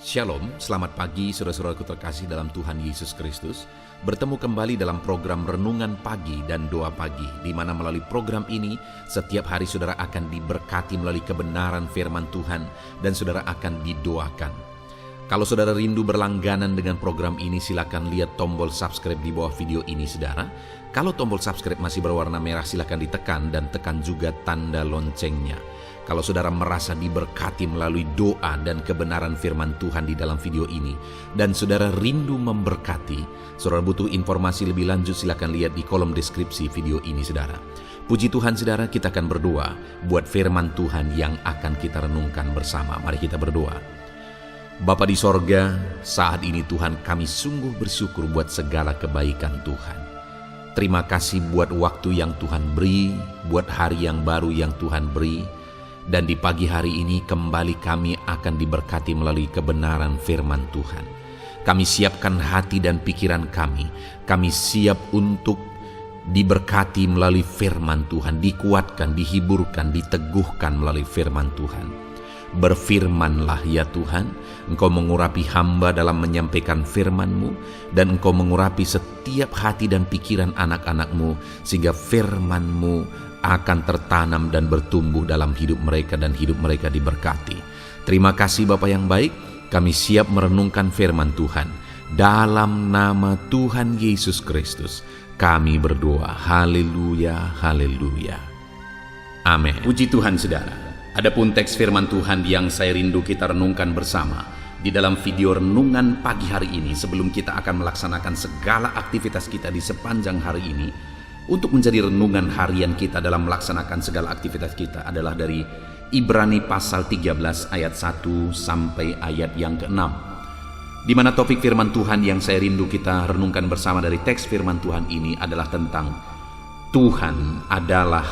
Shalom, selamat pagi saudara-saudaraku terkasih dalam Tuhan Yesus Kristus. Bertemu kembali dalam program Renungan Pagi dan Doa Pagi, di mana melalui program ini setiap hari saudara akan diberkati melalui kebenaran firman Tuhan dan saudara akan didoakan. Kalau saudara rindu berlangganan dengan program ini, silakan lihat tombol subscribe di bawah video ini saudara. Kalau tombol subscribe masih berwarna merah, silakan ditekan dan tekan juga tanda loncengnya. Kalau saudara merasa diberkati melalui doa dan kebenaran firman Tuhan di dalam video ini, dan saudara rindu memberkati, saudara butuh informasi lebih lanjut, silakan lihat di kolom deskripsi video ini saudara. Puji Tuhan saudara, kita akan berdoa buat firman Tuhan yang akan kita renungkan bersama. Mari kita berdoa. Bapa di sorga, saat ini Tuhan kami sungguh bersyukur buat segala kebaikan Tuhan. Terima kasih buat waktu yang Tuhan beri, buat hari yang baru yang Tuhan beri. Dan di pagi hari ini kembali kami akan diberkati melalui kebenaran firman Tuhan. Kami siapkan hati dan pikiran kami. Kami siap untuk diberkati melalui firman Tuhan, dikuatkan, dihiburkan, diteguhkan melalui firman Tuhan. Berfirmanlah ya Tuhan, Engkau mengurapi hamba dalam menyampaikan firman-Mu, dan Engkau mengurapi setiap hati dan pikiran anak-anak-Mu, sehingga firman-Mu akan tertanam dan bertumbuh dalam hidup mereka dan hidup mereka diberkati. Terima kasih Bapa yang baik, kami siap merenungkan firman Tuhan. Dalam nama Tuhan Yesus Kristus, kami berdoa. Haleluya, haleluya. Amin. Puji Tuhan saudara. Adapun teks firman Tuhan yang saya rindu kita renungkan bersama di dalam video renungan pagi hari ini, sebelum kita akan melaksanakan segala aktivitas kita di sepanjang hari ini, untuk menjadi renungan harian kita dalam melaksanakan segala aktivitas kita, adalah dari Ibrani pasal 13 ayat 1 sampai ayat yang ke-6. Di mana topik firman Tuhan yang saya rindu kita renungkan bersama dari teks firman Tuhan ini adalah tentang Tuhan adalah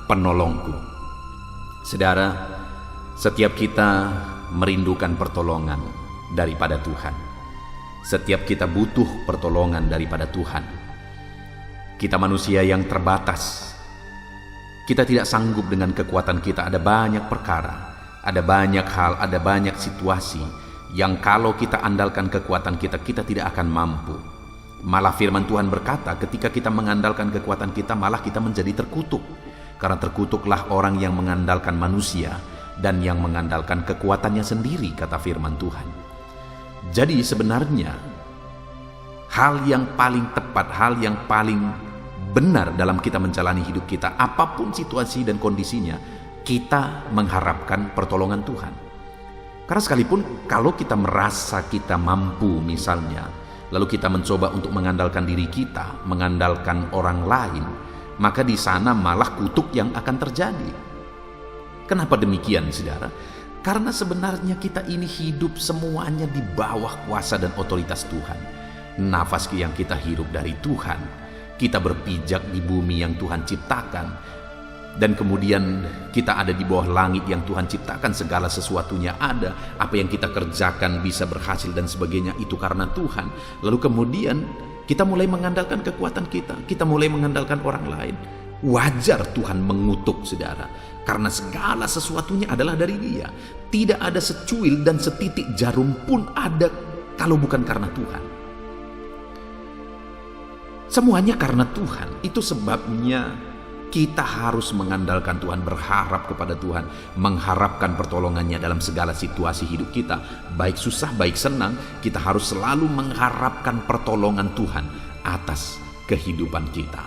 penolongku. Saudara, setiap kita merindukan pertolongan daripada Tuhan. Setiap kita butuh pertolongan daripada Tuhan. Kita manusia yang terbatas. Kita tidak sanggup dengan kekuatan kita. Ada banyak perkara, ada banyak hal, ada banyak situasi yang kalau kita andalkan kekuatan kita, kita tidak akan mampu. Malah firman Tuhan berkata, ketika kita mengandalkan kekuatan kita, malah kita menjadi terkutuk. Karena terkutuklah orang yang mengandalkan manusia dan yang mengandalkan kekuatannya sendiri, kata firman Tuhan. Jadi sebenarnya hal yang paling tepat, hal yang paling benar dalam kita menjalani hidup kita, apapun situasi dan kondisinya, kita mengharapkan pertolongan Tuhan. Karena sekalipun kalau kita merasa kita mampu misalnya, lalu kita mencoba untuk mengandalkan diri kita, mengandalkan orang lain, maka di sana malah kutuk yang akan terjadi. Kenapa demikian saudara? Karena sebenarnya kita ini hidup semuanya di bawah kuasa dan otoritas Tuhan. Nafas yang kita hirup dari Tuhan, kita berpijak di bumi yang Tuhan ciptakan, dan kemudian kita ada di bawah langit yang Tuhan ciptakan, segala sesuatunya ada. Apa yang kita kerjakan bisa berhasil dan sebagainya, itu karena Tuhan. Lalu kemudian kita mulai mengandalkan kekuatan kita mulai mengandalkan orang lain. Wajar Tuhan mengutuk saudara, karena segala sesuatunya adalah dari Dia. Tidak ada secuil dan setitik jarum pun ada kalau bukan karena Tuhan. Semuanya karena Tuhan. Itu sebabnya kita harus mengandalkan Tuhan, berharap kepada Tuhan, mengharapkan pertolongannya dalam segala situasi hidup kita. Baik susah, baik senang, kita harus selalu mengharapkan pertolongan Tuhan atas kehidupan kita.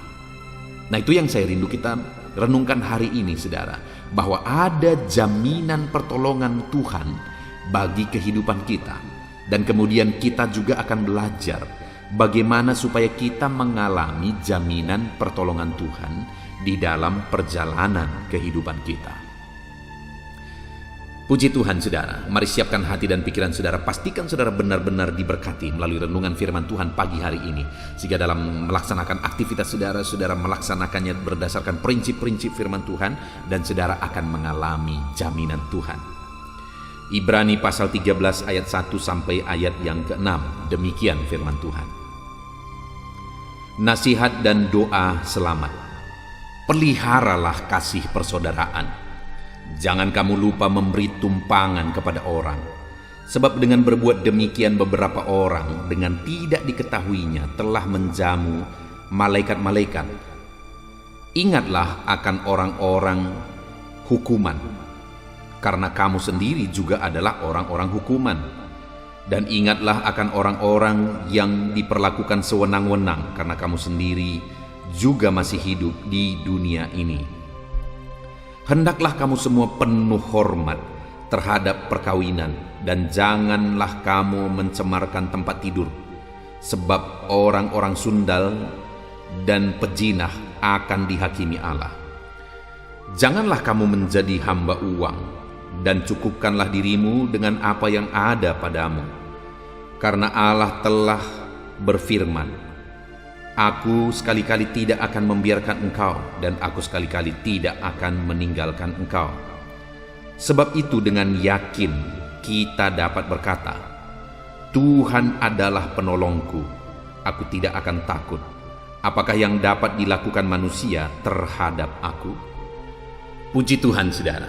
Nah, itu yang saya rindu kita renungkan hari ini saudara, bahwa ada jaminan pertolongan Tuhan bagi kehidupan kita. Dan kemudian kita juga akan belajar bagaimana supaya kita mengalami jaminan pertolongan Tuhan di dalam perjalanan kehidupan kita. Puji Tuhan saudara, mari siapkan hati dan pikiran saudara, pastikan saudara benar-benar diberkati melalui renungan firman Tuhan pagi hari ini, sehingga dalam melaksanakan aktivitas saudara, saudara melaksanakannya berdasarkan prinsip-prinsip firman Tuhan, dan saudara akan mengalami jaminan Tuhan. Ibrani pasal 13 ayat 1 sampai ayat yang ke-6, demikian firman Tuhan. Nasihat dan doa selamat. Peliharalah kasih persaudaraan. Jangan kamu lupa memberi tumpangan kepada orang, Sebab dengan berbuat demikian beberapa orang dengan tidak diketahuinya telah menjamu malaikat-malaikat. Ingatlah akan orang-orang hukuman, karena kamu sendiri juga adalah orang-orang hukuman. Dan ingatlah akan orang-orang yang diperlakukan sewenang-wenang, karena kamu sendiri juga masih hidup di dunia ini. Hendaklah kamu semua penuh hormat terhadap perkawinan, dan janganlah kamu mencemarkan tempat tidur, sebab orang-orang sundal dan pejinah akan dihakimi Allah. Janganlah kamu menjadi hamba uang, dan cukupkanlah dirimu dengan apa yang ada padamu, karena Allah telah berfirman, Aku sekali-kali tidak akan membiarkan engkau, dan aku sekali-kali tidak akan meninggalkan engkau. Sebab itu dengan yakin kita dapat berkata, Tuhan adalah penolongku, aku tidak akan takut. Apakah yang dapat dilakukan manusia terhadap aku? Puji Tuhan, saudara.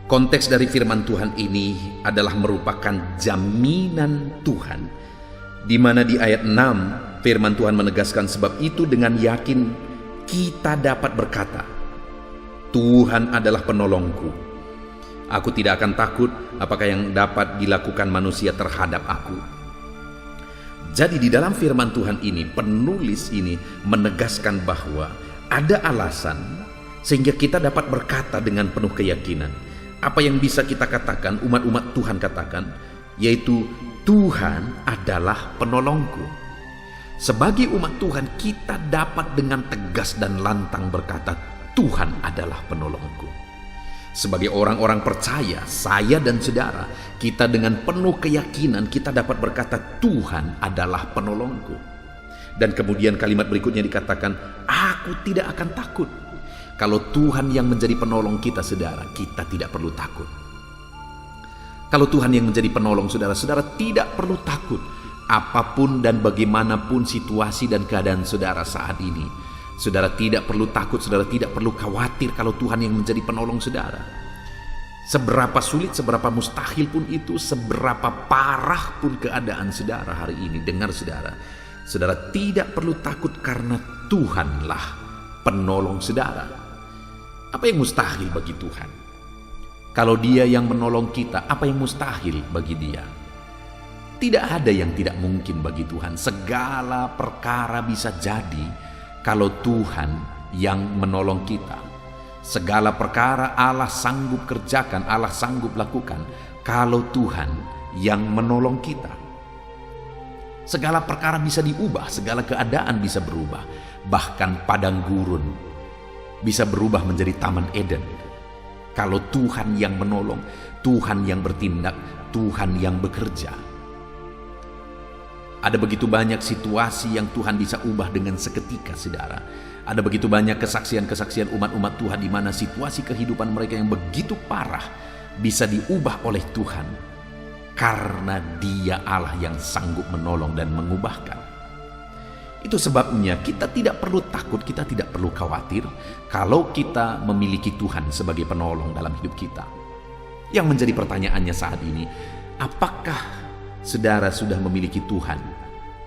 Konteks dari firman Tuhan ini adalah merupakan jaminan Tuhan, di mana di ayat 6 firman Tuhan menegaskan, sebab itu dengan yakin kita dapat berkata, Tuhan adalah penolongku, aku tidak akan takut apakah yang dapat dilakukan manusia terhadap aku. Jadi di dalam firman Tuhan ini, penulis ini menegaskan bahwa ada alasan sehingga kita dapat berkata dengan penuh keyakinan. Apa yang bisa kita katakan, umat-umat Tuhan katakan, yaitu Tuhan adalah penolongku. Sebagai umat Tuhan, kita dapat dengan tegas dan lantang berkata, Tuhan adalah penolongku. Sebagai orang-orang percaya, saya dan saudara, kita dengan penuh keyakinan kita dapat berkata, Tuhan adalah penolongku. Dan kemudian kalimat berikutnya dikatakan, aku tidak akan takut. Kalau Tuhan yang menjadi penolong kita, saudara, kita tidak perlu takut. Kalau Tuhan yang menjadi penolong saudara, saudara tidak perlu takut. Apapun dan bagaimanapun situasi dan keadaan saudara saat ini, saudara tidak perlu takut, saudara tidak perlu khawatir kalau Tuhan yang menjadi penolong saudara. Seberapa sulit, seberapa mustahil pun itu, seberapa parah pun keadaan saudara hari ini, dengar saudara, saudara tidak perlu takut karena Tuhanlah penolong saudara. Apa yang mustahil bagi Tuhan? Kalau Dia yang menolong kita, apa yang mustahil bagi Dia? Tidak ada yang tidak mungkin bagi Tuhan. Segala perkara bisa jadi kalau Tuhan yang menolong kita. Segala perkara Allah sanggup kerjakan, Allah sanggup lakukan kalau Tuhan yang menolong kita. Segala perkara bisa diubah, segala keadaan bisa berubah. Bahkan padang gurun bisa berubah menjadi Taman Eden. Kalau Tuhan yang menolong, Tuhan yang bertindak, Tuhan yang bekerja. Ada begitu banyak situasi yang Tuhan bisa ubah dengan seketika, saudara. Ada begitu banyak kesaksian-kesaksian umat-umat Tuhan di mana situasi kehidupan mereka yang begitu parah bisa diubah oleh Tuhan. Karena Dia Allah yang sanggup menolong dan mengubahkan. Itu sebabnya kita tidak perlu takut, kita tidak perlu khawatir kalau kita memiliki Tuhan sebagai penolong dalam hidup kita. Yang menjadi pertanyaannya saat ini, apakah saudara sudah memiliki Tuhan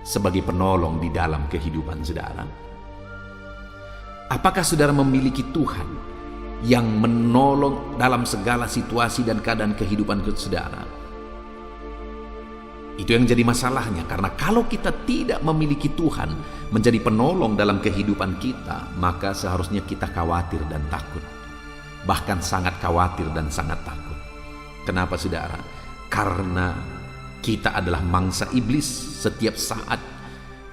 sebagai penolong di dalam kehidupan saudara? Apakah saudara memiliki Tuhan yang menolong dalam segala situasi dan keadaan kehidupan saudara? Itu yang jadi masalahnya, karena kalau kita tidak memiliki Tuhan menjadi penolong dalam kehidupan kita, maka seharusnya kita khawatir dan takut. Bahkan sangat khawatir dan sangat takut. Kenapa saudara? Karena kita adalah mangsa iblis setiap saat.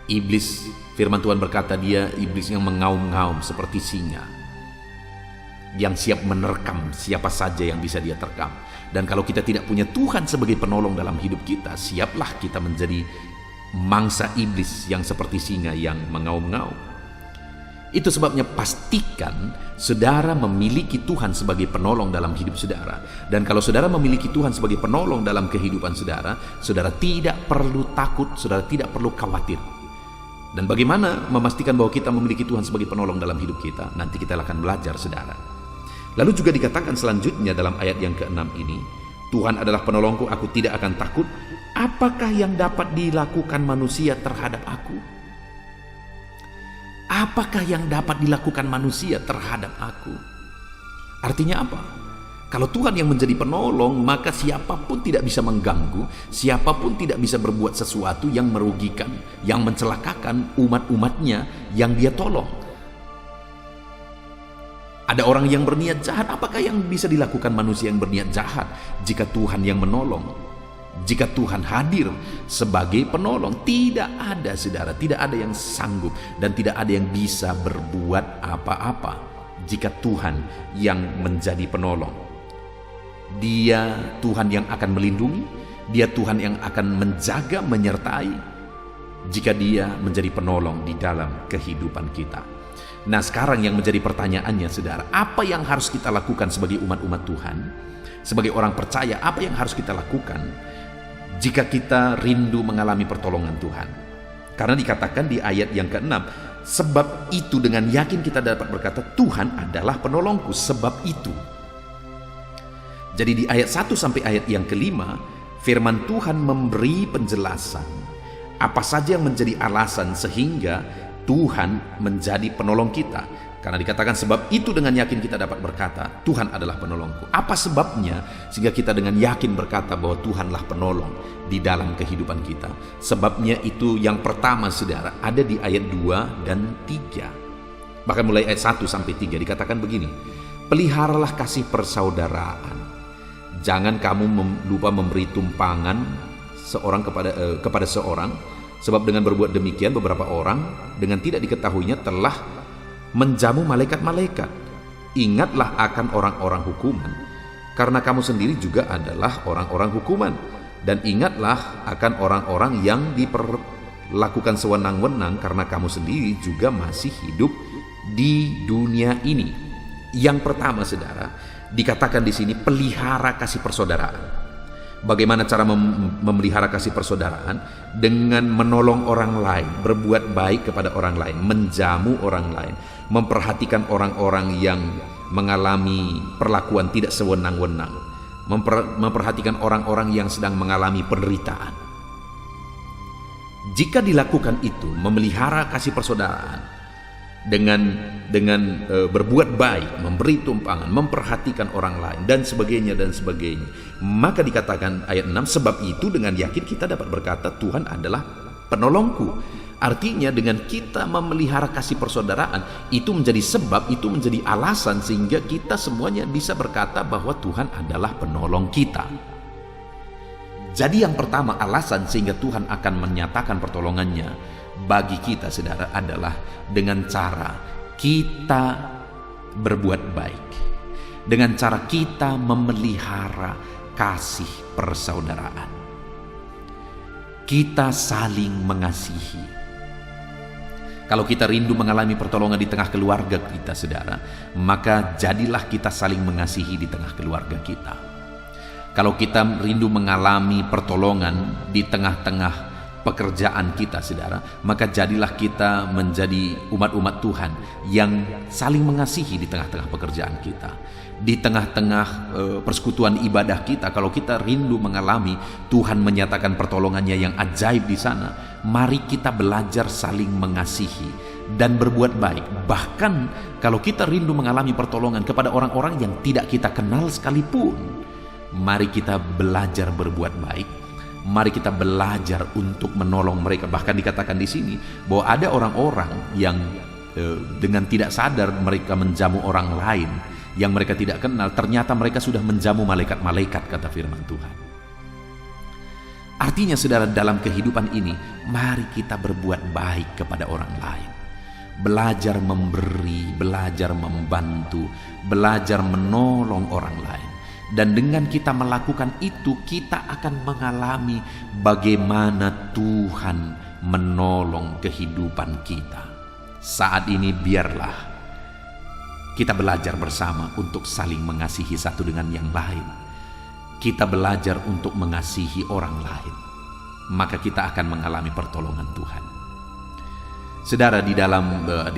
Iblis, firman Tuhan berkata, dia iblis yang mengaum-ngaum seperti singa, yang siap menerkam siapa saja yang bisa dia terkam. Dan kalau kita tidak punya Tuhan sebagai penolong dalam hidup kita, siaplah kita menjadi mangsa iblis yang seperti singa yang mengaum-ngaum. Itu sebabnya pastikan saudara memiliki Tuhan sebagai penolong dalam hidup saudara. Dan kalau saudara memiliki Tuhan sebagai penolong dalam kehidupan saudara, saudara tidak perlu takut, saudara tidak perlu khawatir. Dan bagaimana memastikan bahwa kita memiliki Tuhan sebagai penolong dalam hidup kita? Nanti kita akan belajar, saudara. Lalu juga dikatakan selanjutnya dalam ayat yang ke-6 ini, Tuhan adalah penolongku, aku tidak akan takut. Apakah yang dapat dilakukan manusia terhadap aku? Apakah yang dapat dilakukan manusia terhadap aku? Artinya apa? Kalau Tuhan yang menjadi penolong, maka siapapun tidak bisa mengganggu, siapapun tidak bisa berbuat sesuatu yang merugikan, yang mencelakakan umat-umatnya yang dia tolong. Ada orang yang berniat jahat, apakah yang bisa dilakukan manusia yang berniat jahat jika Tuhan yang menolong? Jika Tuhan hadir sebagai penolong, tidak ada, saudara, tidak ada yang sanggup dan tidak ada yang bisa berbuat apa-apa jika Tuhan yang menjadi penolong. Dia Tuhan yang akan melindungi, Dia Tuhan yang akan menjaga, menyertai jika Dia menjadi penolong di dalam kehidupan kita. Nah, sekarang yang menjadi pertanyaannya, saudara, apa yang harus kita lakukan sebagai umat-umat Tuhan, sebagai orang percaya? Apa yang harus kita lakukan jika kita rindu mengalami pertolongan Tuhan? Karena dikatakan di ayat yang ke-6, sebab itu dengan yakin kita dapat berkata, Tuhan adalah penolongku, sebab itu. Jadi di ayat 1 sampai ayat yang ke-5, firman Tuhan memberi penjelasan apa saja yang menjadi alasan sehingga Tuhan menjadi penolong kita. Karena dikatakan sebab itu dengan yakin kita dapat berkata, Tuhan adalah penolongku. Apa sebabnya sehingga kita dengan yakin berkata bahwa Tuhanlah penolong di dalam kehidupan kita? Sebabnya itu yang pertama, saudara, ada di ayat 2 dan 3. Bahkan mulai ayat 1 sampai 3 dikatakan begini, peliharalah kasih persaudaraan. Jangan kamu lupa memberi tumpangan seorang kepada seorang, sebab dengan berbuat demikian beberapa orang dengan tidak diketahuinya telah menjamu malaikat-malaikat. Ingatlah akan orang-orang hukuman, karena kamu sendiri juga adalah orang-orang hukuman. Dan ingatlah akan orang-orang yang diperlakukan sewenang-wenang, karena kamu sendiri juga masih hidup di dunia ini. Yang pertama, saudara, dikatakan di sini pelihara kasih persaudaraan. Bagaimana cara memelihara kasih persaudaraan? Dengan menolong orang lain, berbuat baik kepada orang lain, menjamu orang lain, memperhatikan orang-orang yang mengalami perlakuan tidak sewenang-wenang, memperhatikan orang-orang yang sedang mengalami penderitaan. Jika dilakukan itu, memelihara kasih persaudaraan dengan berbuat baik, memberi tumpangan, memperhatikan orang lain dan sebagainya, maka dikatakan ayat 6, sebab itu dengan yakin kita dapat berkata, Tuhan adalah penolongku. Artinya dengan kita memelihara kasih persaudaraan, itu menjadi sebab, itu menjadi alasan sehingga kita semuanya bisa berkata bahwa Tuhan adalah penolong kita. Jadi yang pertama, alasan sehingga Tuhan akan menyatakan pertolongannya bagi kita, saudara, adalah dengan cara kita berbuat baik, dengan cara kita memelihara kasih persaudaraan. Kita saling mengasihi. Kalau kita rindu mengalami pertolongan di tengah keluarga kita, saudara, maka jadilah kita saling mengasihi di tengah keluarga kita. Kalau kita rindu mengalami pertolongan di tengah-tengah pekerjaan kita, saudara, maka jadilah kita menjadi umat-umat Tuhan yang saling mengasihi di tengah-tengah pekerjaan kita, di tengah-tengah persekutuan ibadah kita. Kalau kita rindu mengalami Tuhan menyatakan pertolongannya yang ajaib di sana, mari kita belajar saling mengasihi dan berbuat baik. Bahkan kalau kita rindu mengalami pertolongan kepada orang-orang yang tidak kita kenal sekalipun, mari kita belajar berbuat baik. Mari kita belajar untuk menolong mereka. Bahkan dikatakan di sini bahwa ada orang-orang yang dengan tidak sadar mereka menjamu orang lain yang mereka tidak kenal. Ternyata mereka sudah menjamu malaikat-malaikat, kata firman Tuhan. Artinya, saudara, dalam kehidupan ini mari kita berbuat baik kepada orang lain. Belajar memberi, belajar membantu, belajar menolong orang lain. Dan dengan kita melakukan itu, kita akan mengalami bagaimana Tuhan menolong kehidupan kita. Saat ini biarlah kita belajar bersama untuk saling mengasihi satu dengan yang lain. Kita belajar untuk mengasihi orang lain, maka kita akan mengalami pertolongan Tuhan. Saudara, di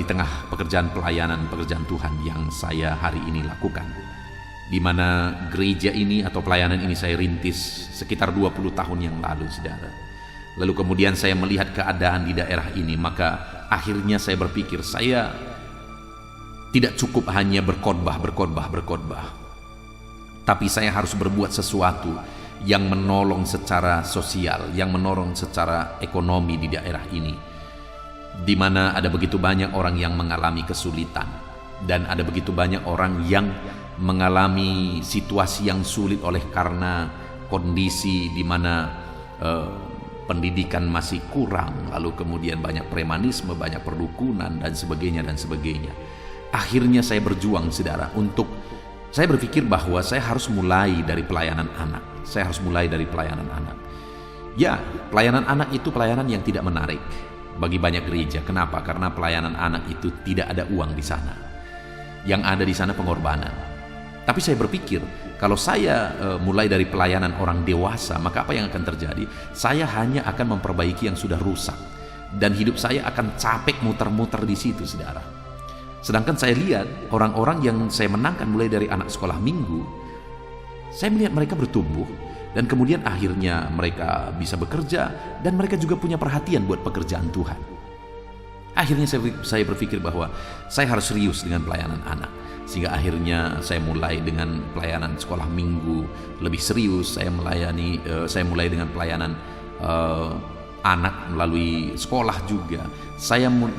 tengah pekerjaan pelayanan, pekerjaan Tuhan yang saya hari ini lakukan, di mana gereja ini atau pelayanan ini saya rintis sekitar 20 tahun yang lalu, saudara. Lalu kemudian saya melihat keadaan di daerah ini, maka akhirnya saya berpikir saya tidak cukup hanya berkhotbah, tapi saya harus berbuat sesuatu yang menolong secara sosial, yang menolong secara ekonomi di daerah ini, di mana ada begitu banyak orang yang mengalami kesulitan dan ada begitu banyak orang yang mengalami situasi yang sulit oleh karena kondisi di mana pendidikan masih kurang, lalu kemudian banyak premanisme, banyak perdukunan dan sebagainya. Akhirnya saya berjuang, saudara, saya berpikir bahwa saya harus mulai dari pelayanan anak. Ya, pelayanan anak itu pelayanan yang tidak menarik bagi banyak gereja. Kenapa? Karena pelayanan anak itu tidak ada uang di sana. Yang ada di sana pengorbanan. Tapi saya berpikir, kalau saya mulai dari pelayanan orang dewasa, maka apa yang akan terjadi? Saya hanya akan memperbaiki yang sudah rusak, dan hidup saya akan capek muter-muter di situ, saudara. Sedangkan saya lihat orang-orang yang saya menangkan mulai dari anak sekolah minggu, saya melihat mereka bertumbuh, dan kemudian akhirnya mereka bisa bekerja, dan mereka juga punya perhatian buat pekerjaan Tuhan. Akhirnya saya berpikir bahwa saya harus serius dengan pelayanan anak. Sehingga akhirnya saya mulai dengan pelayanan sekolah minggu lebih serius. Saya mulai dengan pelayanan anak melalui sekolah juga.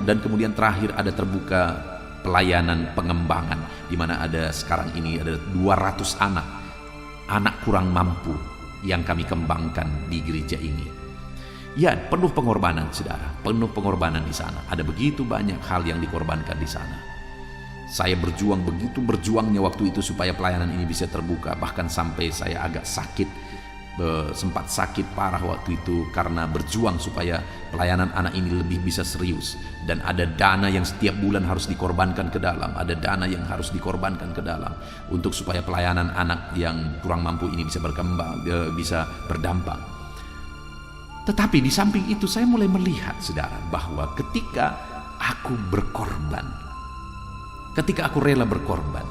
Dan kemudian terakhir ada terbuka pelayanan pengembangan, di mana ada sekarang ini ada 200 anak kurang mampu yang kami kembangkan di gereja ini. Ya, penuh pengorbanan, saudara, penuh pengorbanan di sana. Ada begitu banyak hal yang dikorbankan di sana. Saya begitu berjuangnya waktu itu supaya pelayanan ini bisa terbuka. Bahkan sampai saya agak sakit, sempat sakit parah waktu itu karena berjuang supaya pelayanan anak ini lebih bisa serius. Dan ada dana yang setiap bulan harus dikorbankan ke dalam. Untuk supaya pelayanan anak yang kurang mampu ini bisa berkembang, bisa berdampak. Tetapi di samping itu saya mulai melihat, saudara, bahwa ketika aku rela berkorban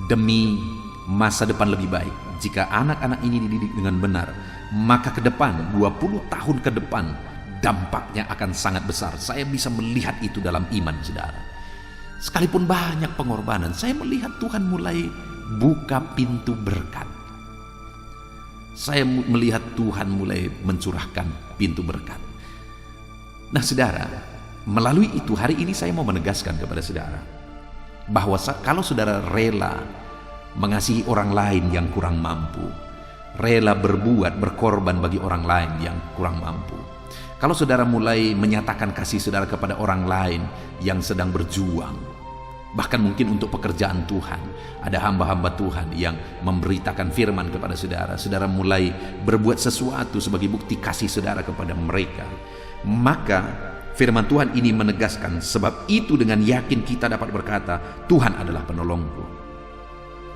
demi masa depan lebih baik, jika anak-anak ini dididik dengan benar, maka ke depan 20 tahun ke depan dampaknya akan sangat besar. Saya bisa melihat itu dalam iman, saudara. Sekalipun banyak pengorbanan, saya melihat Tuhan mulai buka pintu berkat. Saya melihat Tuhan mulai mencurahkan pintu berkat. Nah, saudara, melalui itu hari ini saya mau menegaskan kepada saudara bahwa kalau saudara rela mengasihi orang lain yang kurang mampu, rela berkorban bagi orang lain yang kurang mampu, kalau saudara mulai menyatakan kasih saudara kepada orang lain yang sedang berjuang, bahkan mungkin untuk pekerjaan Tuhan, ada hamba-hamba Tuhan yang memberitakan firman kepada saudara, saudara mulai berbuat sesuatu sebagai bukti kasih saudara kepada mereka, maka firman Tuhan ini menegaskan, sebab itu dengan yakin kita dapat berkata, Tuhan adalah penolongku.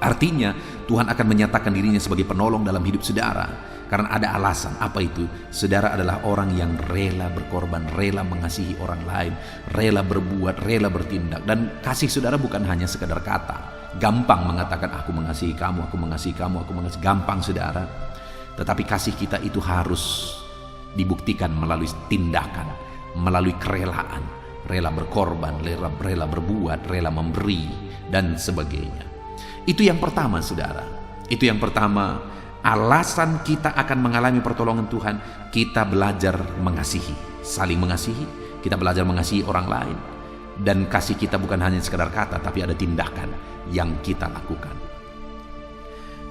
Artinya Tuhan akan menyatakan dirinya sebagai penolong dalam hidup saudara, karena ada alasan. Apa itu? Saudara adalah orang yang rela berkorban, rela mengasihi orang lain, rela berbuat, rela bertindak. Dan kasih saudara bukan hanya sekadar kata. Gampang mengatakan aku mengasihi kamu, gampang, saudara. Tetapi kasih kita itu harus dibuktikan melalui tindakan, melalui kerelaan, rela berkorban, rela berbuat, rela memberi, dan sebagainya. Itu yang pertama, saudara. Itu yang pertama, alasan kita akan mengalami pertolongan Tuhan, kita belajar mengasihi, saling mengasihi, kita belajar mengasihi orang lain. Dan kasih kita bukan hanya sekadar kata, tapi ada tindakan yang kita lakukan.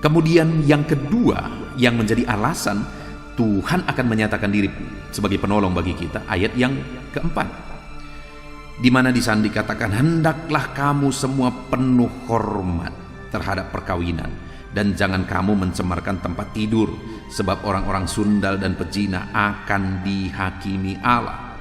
Kemudian yang kedua yang menjadi alasan Tuhan akan menyatakan diri sebagai penolong bagi kita, ayat yang keempat, di mana di sana dikatakan, hendaklah kamu semua penuh hormat terhadap perkawinan, dan jangan kamu mencemarkan tempat tidur, sebab orang-orang sundal dan pezina akan dihakimi Allah.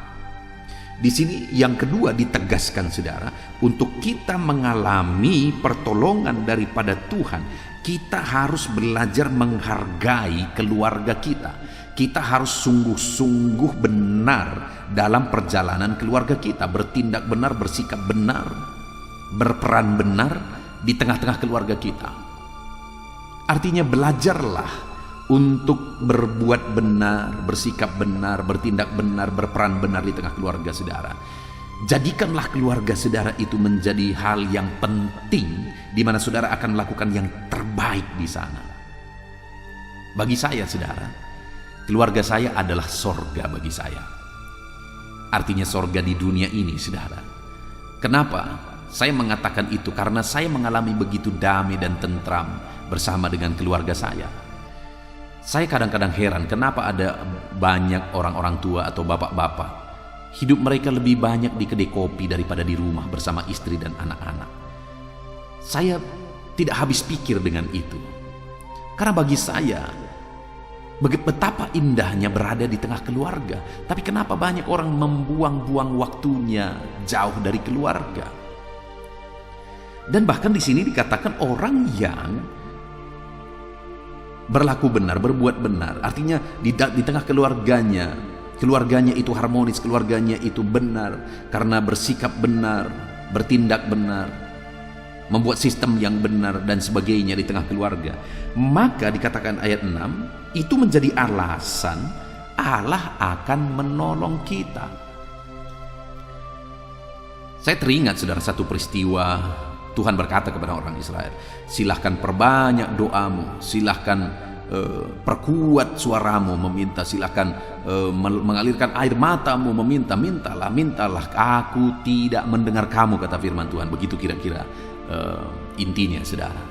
Di sini yang kedua ditegaskan, saudara, untuk kita mengalami pertolongan daripada Tuhan, kita harus belajar menghargai keluarga kita. Kita harus sungguh-sungguh benar dalam perjalanan keluarga kita, bertindak benar, bersikap benar, berperan benar di tengah-tengah keluarga kita. Artinya belajarlah untuk berbuat benar, bersikap benar, bertindak benar, berperan benar di tengah keluarga saudara. Jadikanlah keluarga saudara itu menjadi hal yang penting, di mana saudara akan melakukan yang terbaik di sana. Bagi saya saudara, keluarga saya adalah sorga bagi saya. Artinya sorga di dunia ini saudara. Kenapa? Saya mengatakan itu karena saya mengalami begitu damai dan tentram bersama dengan keluarga saya. Saya kadang-kadang heran kenapa ada banyak orang-orang tua atau bapak-bapak hidup mereka lebih banyak di kedai kopi daripada di rumah bersama istri dan anak-anak. Saya tidak habis pikir dengan itu. Karena bagi saya betapa indahnya berada di tengah keluarga. Tapi kenapa banyak orang membuang-buang waktunya jauh dari keluarga? Dan bahkan di sini dikatakan orang yang berlaku benar, berbuat benar. Artinya di tengah keluarganya itu harmonis, keluarganya itu benar karena bersikap benar, bertindak benar, membuat sistem yang benar dan sebagainya di tengah keluarga. Maka dikatakan ayat 6, itu menjadi alasan Allah akan menolong kita. Saya teringat saudara satu peristiwa. Tuhan berkata kepada orang Israel, silahkan perbanyak doamu, silahkan perkuat suaramu meminta, silahkan mengalirkan air matamu meminta, mintalah, aku tidak mendengar kamu, kata firman Tuhan. Begitu kira-kira intinya saudara.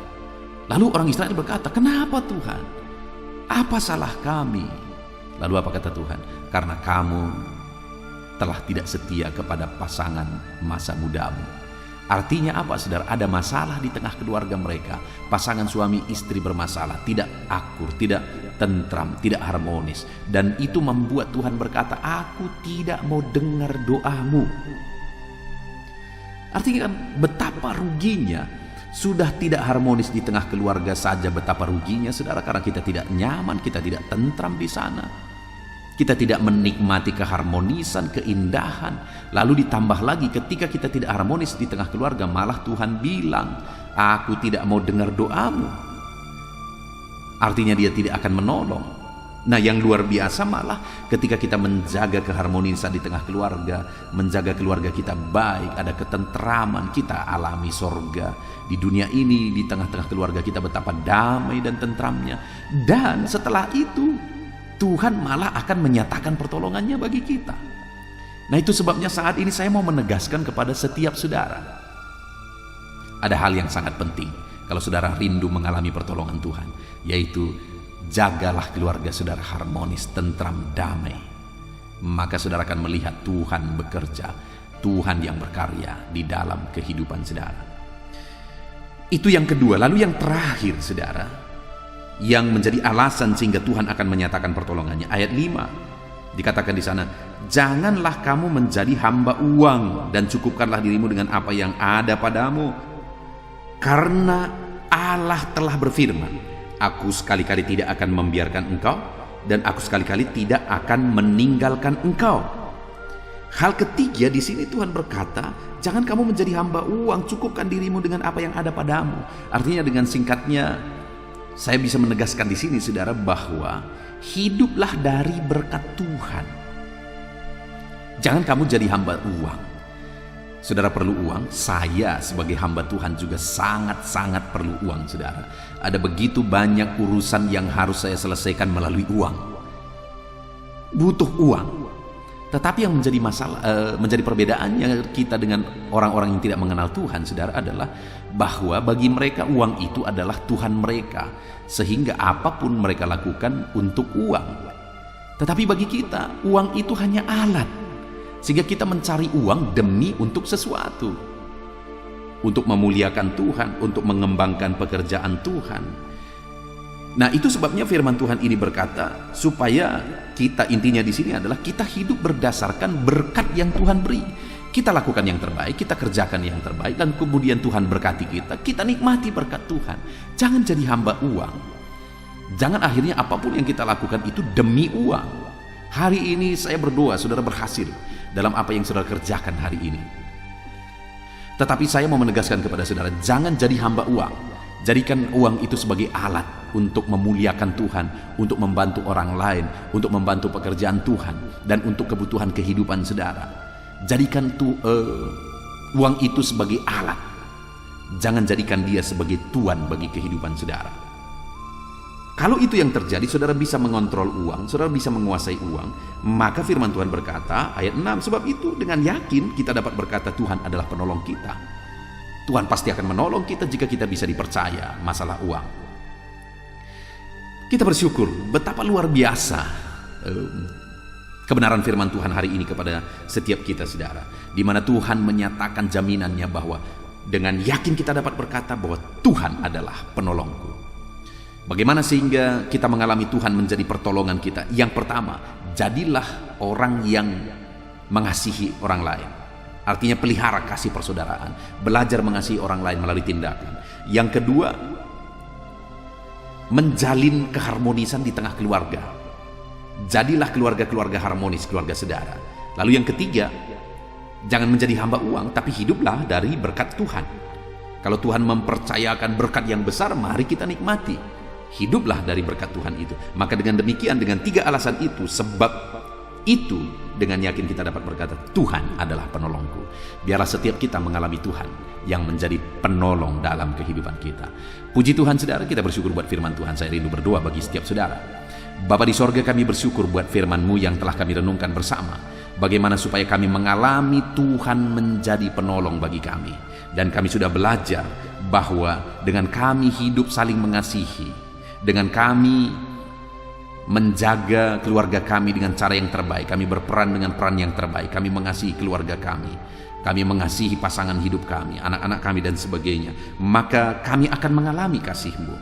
Lalu orang Israel berkata, kenapa Tuhan? Apa salah kami? Lalu apa kata Tuhan? Karena kamu telah tidak setia kepada pasangan masa mudamu. Artinya apa saudara? Ada masalah di tengah keluarga mereka. Pasangan suami istri bermasalah, tidak akur, tidak tentram, tidak harmonis. Dan itu membuat Tuhan berkata, aku tidak mau dengar doamu. Artinya kan betapa ruginya. Sudah tidak harmonis di tengah keluarga saja, betapa ruginya saudara, karena kita tidak nyaman, kita tidak tentram di sana. Kita tidak menikmati keharmonisan, keindahan. Lalu ditambah lagi ketika kita tidak harmonis di tengah keluarga, malah Tuhan bilang, aku tidak mau dengar doamu. Artinya dia tidak akan menolong. Nah, yang luar biasa malah ketika kita menjaga keharmonisan di tengah keluarga, menjaga keluarga kita baik, ada ketentraman, kita alami sorga. Di dunia ini, di tengah-tengah keluarga kita betapa damai dan tentramnya. Dan setelah itu, Tuhan malah akan menyatakan pertolongannya bagi kita. Nah, itu sebabnya saat ini saya mau menegaskan kepada setiap saudara. Ada hal yang sangat penting kalau saudara rindu mengalami pertolongan Tuhan, yaitu jagalah keluarga saudara harmonis, tentram, damai. Maka saudara akan melihat Tuhan bekerja, Tuhan yang berkarya di dalam kehidupan saudara. Itu yang kedua. Lalu yang terakhir saudara, yang menjadi alasan sehingga Tuhan akan menyatakan pertolongannya. Ayat 5 dikatakan di sana, janganlah kamu menjadi hamba uang dan cukupkanlah dirimu dengan apa yang ada padamu, karena Allah telah berfirman, aku sekali-kali tidak akan membiarkan engkau dan aku sekali-kali tidak akan meninggalkan engkau. Hal ketiga di sini Tuhan berkata, jangan kamu menjadi hamba uang, cukupkan dirimu dengan apa yang ada padamu. Artinya dengan singkatnya, saya bisa menegaskan di sini saudara bahwa hiduplah dari berkat Tuhan. Jangan kamu jadi hamba uang. Saudara perlu uang, saya sebagai hamba Tuhan juga sangat-sangat perlu uang saudara. Ada begitu banyak urusan yang harus saya selesaikan melalui uang. Butuh uang. Tetapi yang menjadi masalah, menjadi perbedaannya kita dengan orang-orang yang tidak mengenal Tuhan, saudara, adalah bahwa bagi mereka uang itu adalah Tuhan mereka, sehingga apapun mereka lakukan untuk uang. Tetapi bagi kita, uang itu hanya alat, sehingga kita mencari uang demi untuk sesuatu, untuk memuliakan Tuhan, untuk mengembangkan pekerjaan Tuhan. Nah, itu sebabnya firman Tuhan ini berkata supaya kita, intinya di sini adalah kita hidup berdasarkan berkat yang Tuhan beri. Kita lakukan yang terbaik, kita kerjakan yang terbaik, dan kemudian Tuhan berkati kita nikmati berkat Tuhan. Jangan jadi hamba uang. Jangan akhirnya apapun yang kita lakukan itu demi uang. Hari ini saya berdoa saudara berhasil dalam apa yang saudara kerjakan hari ini. Tetapi saya mau menegaskan kepada saudara, jangan jadi hamba uang. Jadikan uang itu sebagai alat untuk memuliakan Tuhan, untuk membantu orang lain, untuk membantu pekerjaan Tuhan, dan untuk kebutuhan kehidupan saudara. Jadikan uang itu sebagai alat. Jangan jadikan dia sebagai tuan bagi kehidupan saudara. Kalau itu yang terjadi, saudara bisa mengontrol uang, saudara bisa menguasai uang, maka firman Tuhan berkata, ayat 6, sebab itu dengan yakin kita dapat berkata Tuhan adalah penolong kita. Tuhan pasti akan menolong kita jika kita bisa dipercaya masalah uang. Kita bersyukur betapa luar biasa kebenaran firman Tuhan hari ini kepada setiap kita saudara, di mana Tuhan menyatakan jaminannya bahwa dengan yakin kita dapat berkata bahwa Tuhan adalah penolongku. Bagaimana sehingga kita mengalami Tuhan menjadi pertolongan kita? Yang pertama, jadilah orang yang mengasihi orang lain. Artinya pelihara kasih persaudaraan, belajar mengasihi orang lain melalui tindakan. Yang kedua, menjalin keharmonisan di tengah keluarga. Jadilah keluarga-keluarga harmonis, keluarga saudara. Lalu yang ketiga, jangan menjadi hamba uang, tapi hiduplah dari berkat Tuhan. Kalau Tuhan mempercayakan berkat yang besar, mari kita nikmati. Hiduplah dari berkat Tuhan itu. Maka dengan demikian, dengan 3 alasan itu, sebab itu dengan yakin kita dapat berkata Tuhan adalah penolongku. Biarlah setiap kita mengalami Tuhan yang menjadi penolong dalam kehidupan kita. Puji Tuhan saudara, kita bersyukur buat firman Tuhan. Saya rindu berdoa bagi setiap saudara. Bapa di sorga, kami bersyukur buat firman-Mu yang telah kami renungkan bersama. Bagaimana supaya kami mengalami Tuhan menjadi penolong bagi kami. Dan kami sudah belajar bahwa dengan kami hidup saling mengasihi, dengan kami menjaga keluarga kami dengan cara yang terbaik, kami berperan dengan peran yang terbaik, kami mengasihi keluarga kami mengasihi pasangan hidup kami, anak-anak kami dan sebagainya, maka kami akan mengalami kasih-Mu.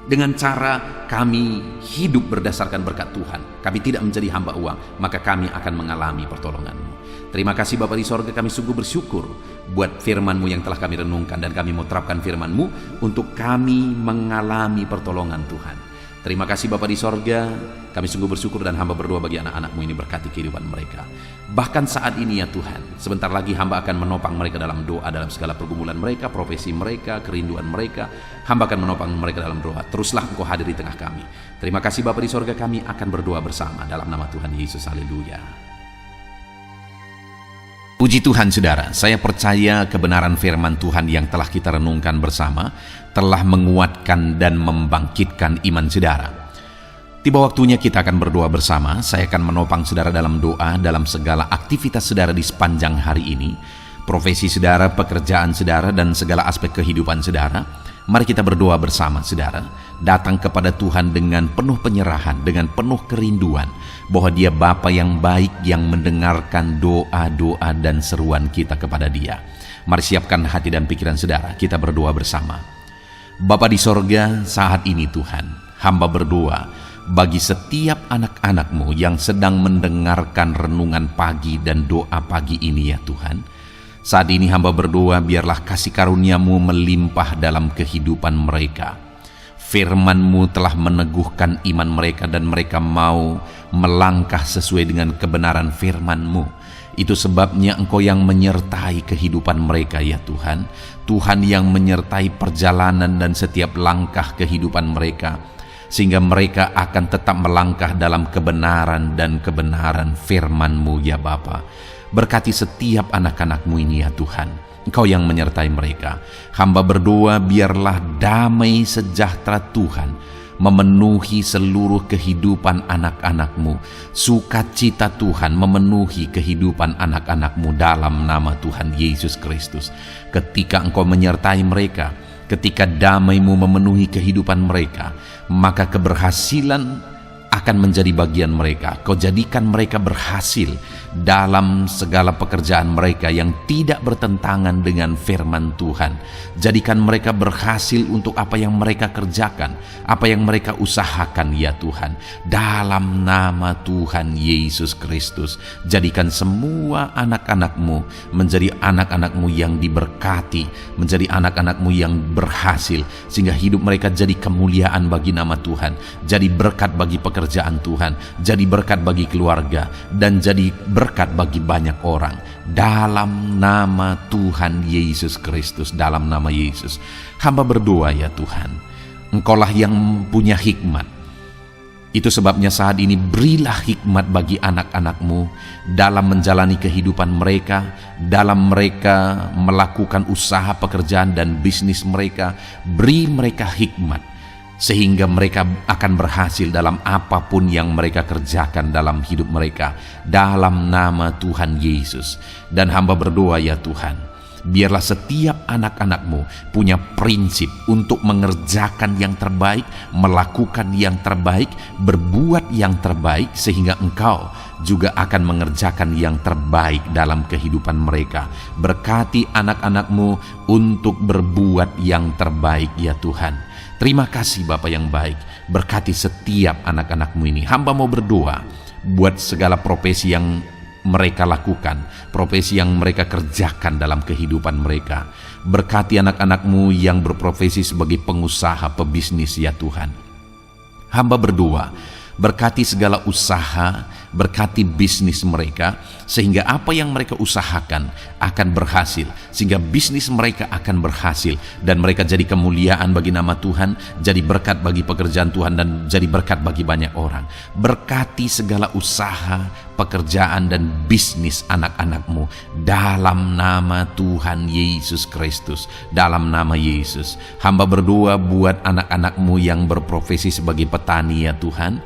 Dengan cara kami hidup berdasarkan berkat Tuhan, kami tidak menjadi hamba uang, maka kami akan mengalami pertolongan-Mu. Terima kasih Bapa di sorga, kami sungguh bersyukur buat firman-Mu yang telah kami renungkan, dan kami mau terapkan firman-Mu untuk kami mengalami pertolongan Tuhan. Terima kasih Bapa di sorga, kami sungguh bersyukur dan hamba berdoa bagi anak-anak-Mu ini, berkati kehidupan mereka. Bahkan saat ini ya Tuhan, sebentar lagi hamba akan menopang mereka dalam doa, dalam segala pergumulan mereka, profesi mereka, kerinduan mereka. Hamba akan menopang mereka dalam doa. Teruslah Engkau hadir di tengah kami. Terima kasih Bapa di sorga, kami akan berdoa bersama dalam nama Tuhan Yesus. Haleluya. Puji Tuhan saudara, saya percaya kebenaran firman Tuhan yang telah kita renungkan bersama telah menguatkan dan membangkitkan iman saudara. Tiba waktunya kita akan berdoa bersama. Saya akan menopang saudara dalam doa dalam segala aktivitas saudara di sepanjang hari ini, profesi saudara, pekerjaan saudara, dan segala aspek kehidupan saudara. Mari kita berdoa bersama saudara, datang kepada Tuhan dengan penuh penyerahan, dengan penuh kerinduan bahwa Dia Bapa yang baik yang mendengarkan doa-doa dan seruan kita kepada Dia. Mari siapkan hati dan pikiran saudara, kita berdoa bersama. Bapa di sorga, saat ini Tuhan, hamba berdoa bagi setiap anak-anak-Mu yang sedang mendengarkan renungan pagi dan doa pagi ini ya Tuhan. Saat ini hamba berdoa, biarlah kasih karunia-Mu melimpah dalam kehidupan mereka. Firman-Mu telah meneguhkan iman mereka dan mereka mau melangkah sesuai dengan kebenaran firman-Mu. Itu sebabnya Engkau yang menyertai kehidupan mereka ya Tuhan. Tuhan yang menyertai perjalanan dan setiap langkah kehidupan mereka, sehingga mereka akan tetap melangkah dalam kebenaran dan kebenaran firman-Mu ya Bapa. Berkati setiap anak-anak-Mu ini ya Tuhan. Engkau yang menyertai mereka. Hamba berdoa biarlah damai sejahtera Tuhan memenuhi seluruh kehidupan anak-anak-Mu. Sukacita Tuhan memenuhi kehidupan anak-anak-Mu dalam nama Tuhan Yesus Kristus. Ketika Engkau menyertai mereka, ketika damai-Mu memenuhi kehidupan mereka, maka keberhasilan akan menjadi bagian mereka. Kau jadikan mereka berhasil dalam segala pekerjaan mereka yang tidak bertentangan dengan firman Tuhan. Jadikan mereka berhasil untuk apa yang mereka kerjakan, apa yang mereka usahakan ya Tuhan. Dalam nama Tuhan Yesus Kristus, jadikan semua anak-anak-Mu menjadi anak-anak-Mu yang diberkati, menjadi anak-anak-Mu yang berhasil, sehingga hidup mereka jadi kemuliaan bagi nama Tuhan, jadi berkat bagi pekerjaan kerajaan Tuhan, jadi berkat bagi keluarga, dan jadi berkat bagi banyak orang. Dalam nama Tuhan Yesus Kristus, dalam nama Yesus, hamba berdoa ya Tuhan, Engkaulah yang punya hikmat. Itu sebabnya saat ini berilah hikmat bagi anak-anak-Mu dalam menjalani kehidupan mereka, dalam mereka melakukan usaha pekerjaan dan bisnis mereka. Beri mereka hikmat sehingga mereka akan berhasil dalam apapun yang mereka kerjakan dalam hidup mereka, dalam nama Tuhan Yesus. Dan hamba berdoa ya Tuhan, biarlah setiap anak-anak-Mu punya prinsip untuk mengerjakan yang terbaik, melakukan yang terbaik, berbuat yang terbaik, sehingga Engkau juga akan mengerjakan yang terbaik dalam kehidupan mereka. Berkati anak-anak-Mu untuk berbuat yang terbaik ya Tuhan. Terima kasih Bapa yang baik, berkati setiap anak-anak-Mu ini. Hamba mau berdoa buat segala profesi yang mereka lakukan, profesi yang mereka kerjakan dalam kehidupan mereka. Berkati anak-anak-Mu yang berprofesi sebagai pengusaha, pebisnis ya Tuhan. Hamba berdoa, berkati segala usaha, berkati bisnis mereka, sehingga apa yang mereka usahakan akan berhasil, sehingga bisnis mereka akan berhasil, dan mereka jadi kemuliaan bagi nama Tuhan, jadi berkat bagi pekerjaan Tuhan, dan jadi berkat bagi banyak orang. Berkati segala usaha, pekerjaan, dan bisnis anak-anak-Mu dalam nama Tuhan Yesus Kristus, dalam nama Yesus. Hamba berdoa buat anak-anak-Mu yang berprofesi sebagai petani ya Tuhan.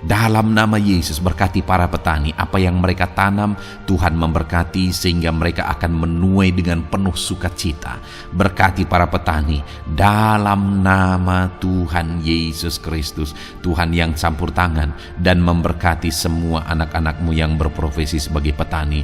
Dalam nama Yesus, berkati para petani, apa yang mereka tanam Tuhan memberkati sehingga mereka akan menuai dengan penuh sukacita. Berkati para petani dalam nama Tuhan Yesus Kristus, Tuhan yang campur tangan dan memberkati semua anak-anak-Mu yang berprofesi sebagai petani.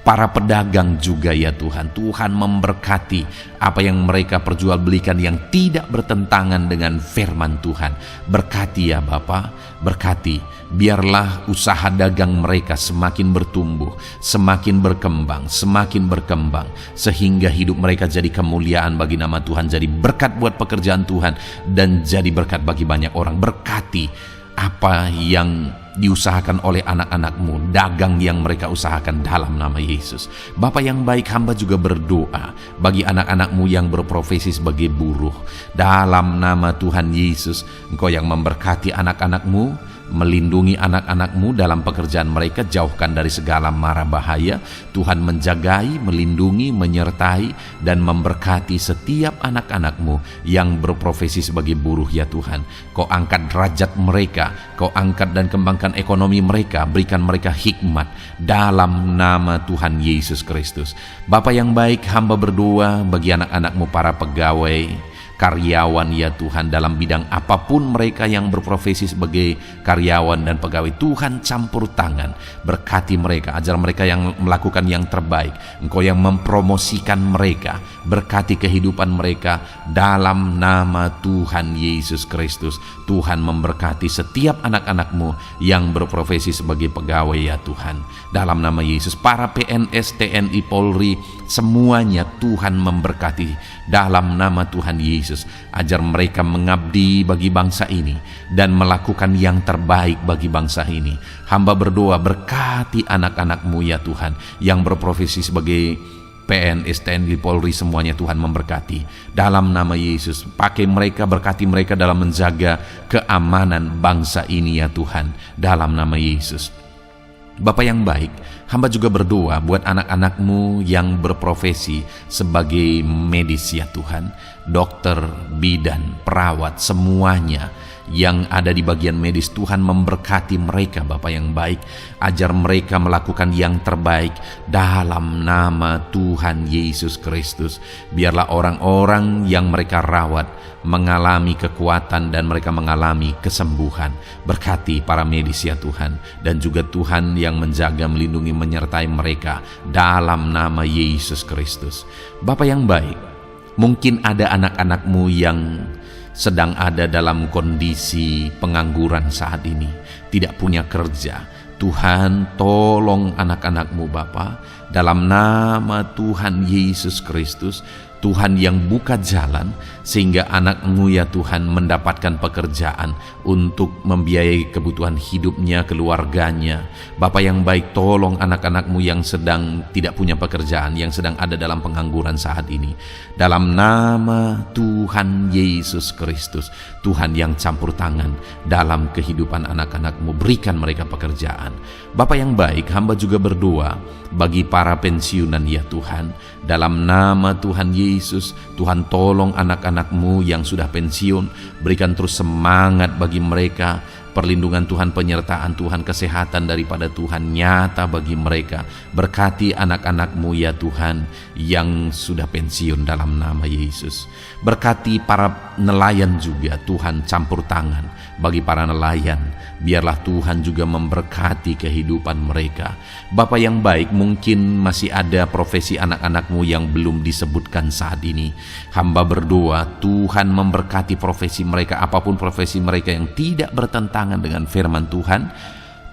Para pedagang juga ya Tuhan, Tuhan memberkati apa yang mereka perjualbelikan yang tidak bertentangan dengan firman Tuhan. Berkati ya Bapa, berkati, biarlah usaha dagang mereka semakin bertumbuh, semakin berkembang, sehingga hidup mereka jadi kemuliaan bagi nama Tuhan, jadi berkat buat pekerjaan Tuhan, dan jadi berkat bagi banyak orang. Berkati apa yang diusahakan oleh anak-anak-Mu, dagang yang mereka usahakan dalam nama Yesus. Bapa yang baik, hamba juga berdoa bagi anak-anak-Mu yang berprofesi sebagai buruh. Dalam nama Tuhan Yesus, Engkau yang memberkati anak-anak-Mu, melindungi anak-anak-Mu dalam pekerjaan mereka, jauhkan dari segala mara bahaya. Tuhan menjagai, melindungi, menyertai, dan memberkati setiap anak-anak-Mu yang berprofesi sebagai buruh ya Tuhan. Kau angkat derajat mereka, Kau angkat dan kembangkan ekonomi mereka, berikan mereka hikmat dalam nama Tuhan Yesus Kristus. Bapa yang baik, hamba berdoa bagi anak-anak-Mu para pegawai, karyawan ya Tuhan, dalam bidang apapun mereka yang berprofesi sebagai karyawan dan pegawai. Tuhan campur tangan, berkati mereka, ajar mereka yang melakukan yang terbaik. Engkau yang mempromosikan mereka, berkati kehidupan mereka dalam nama Tuhan Yesus Kristus. Tuhan memberkati setiap anak-anak-Mu yang berprofesi sebagai pegawai ya Tuhan, dalam nama Yesus. Para PNS, TNI, Polri, semuanya Tuhan memberkati dalam nama Tuhan Yesus. Ajar mereka mengabdi bagi bangsa ini dan melakukan yang terbaik bagi bangsa ini. Hamba berdoa, berkati anak-anak-Mu ya Tuhan yang berprofesi sebagai PNS, TNI, Polri, semuanya Tuhan memberkati dalam nama Yesus. Pakai mereka, berkati mereka dalam menjaga keamanan bangsa ini ya Tuhan, dalam nama Yesus. Bapa yang baik, hamba juga berdoa buat anak-anak-Mu yang berprofesi sebagai medis ya Tuhan, dokter, bidan, perawat, semuanya yang ada di bagian medis. Tuhan memberkati mereka Bapa yang baik, ajar mereka melakukan yang terbaik dalam nama Tuhan Yesus Kristus. Biarlah orang-orang yang mereka rawat mengalami kekuatan dan mereka mengalami kesembuhan. Berkati para medis ya Tuhan, dan juga Tuhan yang menjaga, melindungi, menyertai mereka dalam nama Yesus Kristus. Bapa yang baik, mungkin ada anak-anak-Mu yang sedang ada dalam kondisi pengangguran saat ini, tidak punya kerja. Tuhan, tolong anak-anak-Mu Bapa, dalam nama Tuhan Yesus Kristus. Tuhan yang buka jalan sehingga anak-Mu ya Tuhan mendapatkan pekerjaan untuk membiayai kebutuhan hidupnya, keluarganya. Bapa yang baik, tolong anak-anak-Mu yang sedang tidak punya pekerjaan, yang sedang ada dalam pengangguran saat ini. Dalam nama Tuhan Yesus Kristus, Tuhan yang campur tangan dalam kehidupan anak-anak-Mu, berikan mereka pekerjaan. Bapa yang baik, hamba juga berdoa bagi para pensiunan ya Tuhan. Dalam nama Tuhan Yesus, Tuhan tolong anak-anak-Mu yang sudah pensiun, berikan terus semangat bagi mereka. Perlindungan Tuhan, penyertaan Tuhan, kesehatan daripada Tuhan nyata bagi mereka. Berkati anak-anak-Mu ya Tuhan yang sudah pensiun dalam nama Yesus. Berkati para nelayan juga, Tuhan campur tangan bagi para nelayan. Biarlah Tuhan juga memberkati kehidupan mereka. Bapa yang baik, mungkin masih ada profesi anak-anak-Mu yang belum disebutkan saat ini. Hamba berdoa Tuhan memberkati profesi mereka, apapun profesi mereka yang tidak bertentangan dengan firman Tuhan.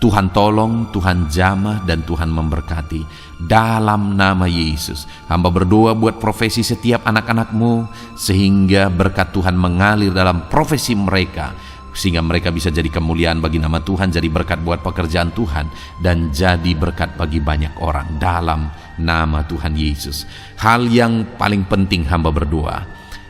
Tuhan tolong, Tuhan jamah, dan Tuhan memberkati. Dalam nama Yesus, hamba berdoa buat profesi setiap anak-anak-Mu, sehingga berkat Tuhan mengalir dalam profesi mereka, sehingga mereka bisa jadi kemuliaan bagi nama Tuhan, jadi berkat buat pekerjaan Tuhan, dan jadi berkat bagi banyak orang. Dalam nama Tuhan Yesus. Hal yang paling penting hamba berdoa,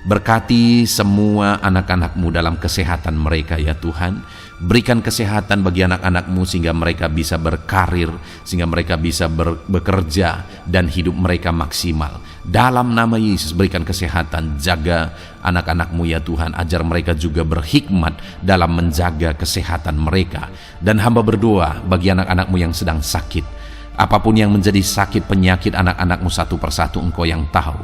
berkati semua anak-anak-Mu dalam kesehatan mereka ya Tuhan. Berikan kesehatan bagi anak-anak-Mu sehingga mereka bisa berkarir, sehingga mereka bisa bekerja dan hidup mereka maksimal. Dalam nama Yesus, berikan kesehatan, jaga anak-anak-Mu ya Tuhan, ajar mereka juga berhikmat dalam menjaga kesehatan mereka. Dan hamba berdoa bagi anak-anak-Mu yang sedang sakit, apapun yang menjadi sakit penyakit anak-anak-Mu satu persatu Engkau yang tahu.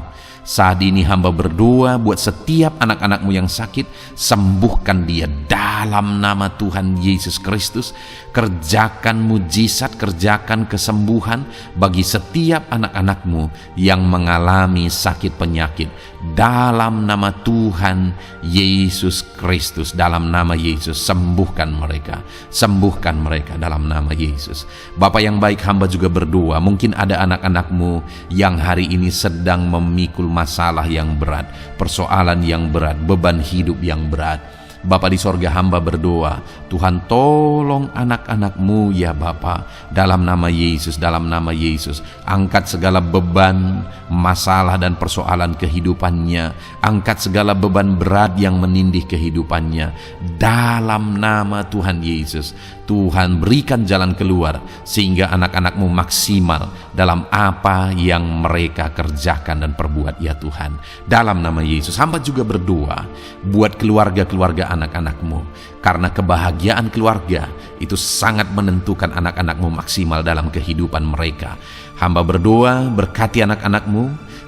Saat ini hamba berdoa buat setiap anak-anak-Mu yang sakit, sembuhkan dia dalam nama Tuhan Yesus Kristus. Kerjakan mujizat, kerjakan kesembuhan bagi setiap anak-anak-Mu yang mengalami sakit penyakit. Dalam nama Tuhan Yesus Kristus, dalam nama Yesus, sembuhkan mereka dalam nama Yesus. Bapa yang baik, hamba juga berdoa, mungkin ada anak-anak-Mu yang hari ini sedang memikul masalah yang berat, persoalan yang berat, beban hidup yang berat. Bapa di sorga, hamba berdoa, Tuhan tolong anak-anak-Mu ya Bapa, dalam nama Yesus, dalam nama Yesus. Angkat segala beban, masalah dan persoalan kehidupannya. Angkat segala beban berat yang menindih kehidupannya. Dalam nama Tuhan Yesus, Tuhan berikan jalan keluar sehingga anak-anak-Mu maksimal dalam apa yang mereka kerjakan dan perbuat ya Tuhan. Dalam nama Yesus, hamba juga berdoa buat keluarga-keluarga anak-anak-Mu, karena kebahagiaan keluarga itu sangat menentukan anak-anak-Mu maksimal dalam kehidupan mereka. Hamba berdoa, berkati anak-anak-Mu,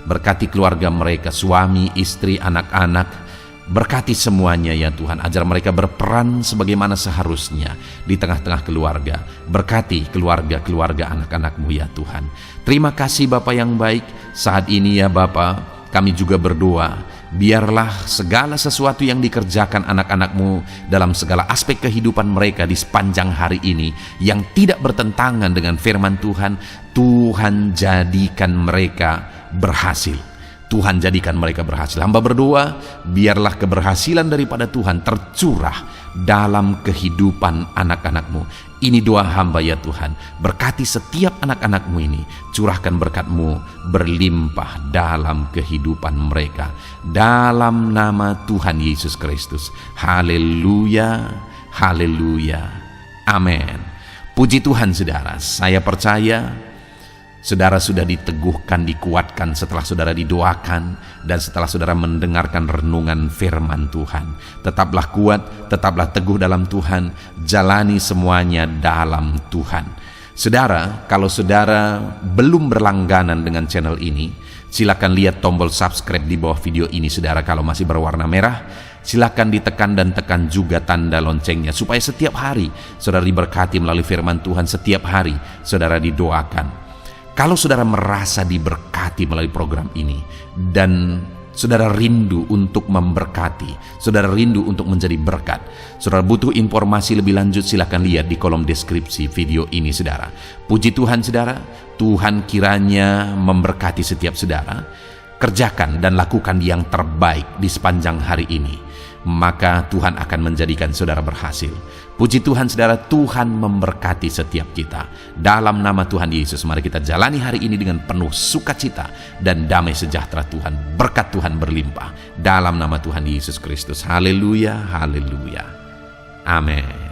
berkati keluarga mereka, suami, istri, anak-anak. Berkati semuanya ya Tuhan, ajar mereka berperan sebagaimana seharusnya di tengah-tengah keluarga. Berkati keluarga-keluarga anak-anak-Mu ya Tuhan. Terima kasih Bapa yang baik. Saat ini ya Bapa, kami juga berdoa, biarlah segala sesuatu yang dikerjakan anak-anak-Mu dalam segala aspek kehidupan mereka di sepanjang hari ini yang tidak bertentangan dengan firman Tuhan, Tuhan jadikan mereka berhasil. Tuhan jadikan mereka berhasil. Hamba berdoa, biarlah keberhasilan daripada Tuhan tercurah dalam kehidupan anak-anak-Mu. Ini doa hamba ya Tuhan. Berkati setiap anak-anak-Mu ini. Curahkan berkat-Mu berlimpah dalam kehidupan mereka. Dalam nama Tuhan Yesus Kristus. Haleluya, haleluya, amin. Puji Tuhan saudara, saya percaya saudara sudah diteguhkan, dikuatkan setelah saudara didoakan dan setelah saudara mendengarkan renungan firman Tuhan. Tetaplah kuat, tetaplah teguh dalam Tuhan, jalani semuanya dalam Tuhan. Saudara, kalau saudara belum berlangganan dengan channel ini, silakan lihat tombol subscribe di bawah video ini saudara. Kalau masih berwarna merah, silakan ditekan dan tekan juga tanda loncengnya supaya setiap hari saudara diberkati melalui firman Tuhan. Setiap hari saudara didoakan. Kalau saudara merasa diberkati melalui program ini dan saudara rindu untuk memberkati, saudara rindu untuk menjadi berkat, saudara butuh informasi lebih lanjut, silakan lihat di kolom deskripsi video ini saudara. Puji Tuhan saudara, Tuhan kiranya memberkati setiap saudara. kerjakan dan lakukan yang terbaik di sepanjang hari ini, maka Tuhan akan menjadikan saudara berhasil. Puji Tuhan saudara, Tuhan memberkati setiap kita. Dalam nama Tuhan Yesus, mari kita jalani hari ini dengan penuh sukacita dan damai sejahtera Tuhan. Berkat Tuhan berlimpah. Dalam nama Tuhan Yesus Kristus. Haleluya, haleluya. Amin.